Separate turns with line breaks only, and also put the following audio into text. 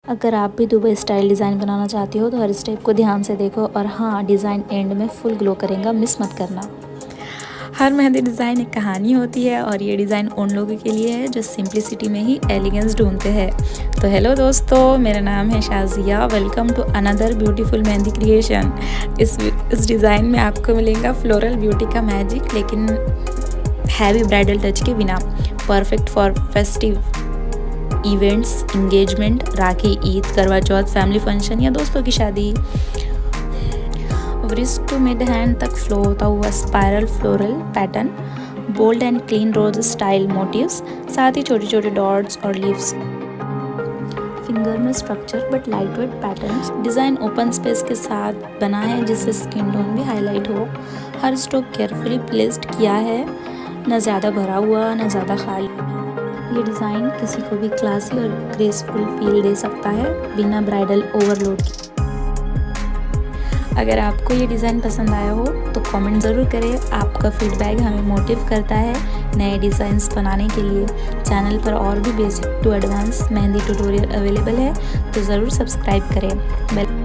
अगर आप भी दुबई स्टाइल डिज़ाइन बनाना चाहते हो तो हर स्टेप को ध्यान से देखो और हाँ, डिज़ाइन एंड में फुल ग्लो करेगा, मिस मत करना। हर मेहंदी डिज़ाइन एक कहानी होती है और ये डिज़ाइन उन लोगों के लिए है जो सिंप्लिसिटी में ही एलिगेंस ढूंढते हैं। तो हेलो दोस्तों, मेरा नाम है Shazia. Welcome to another beautiful mehndi creation. इस डिज़ाइन में आपको मिलेगा फ्लोरल ब्यूटी का मैजिक, लेकिन हैवी ब्राइडल टच के बिना। Perfect for festive events, engagement, Rakhi, Eid, Karva Chauth, family function या दोस्तों की शादी। रिस्ट टू मिड हैंड तक फ्लो होता हुआ spiral floral pattern, bold and clean rose style motifs, साथ ही छोटे छोटे डॉट्स और लीव्स। फिंगर में structure but light weight patterns. Design open space के साथ बना है जिससे स्किन टोन भी हाईलाइट हो। हर स्ट्रोक केयरफुली प्लेस्ड किया है, न ज़्यादा भरा हुआ न ज़्यादा खाली। ये डिज़ाइन किसी को भी क्लासी और ग्रेसफुल फील दे सकता है बिना ब्राइडल ओवरलोड के। अगर आपको ये डिज़ाइन पसंद आया हो तो कमेंट ज़रूर करें। आपका फीडबैक हमें मोटिव करता है नए डिज़ाइंस बनाने के लिए। चैनल पर और भी basic to advance mehndi tutorial available है, तो ज़रूर सब्सक्राइब करें।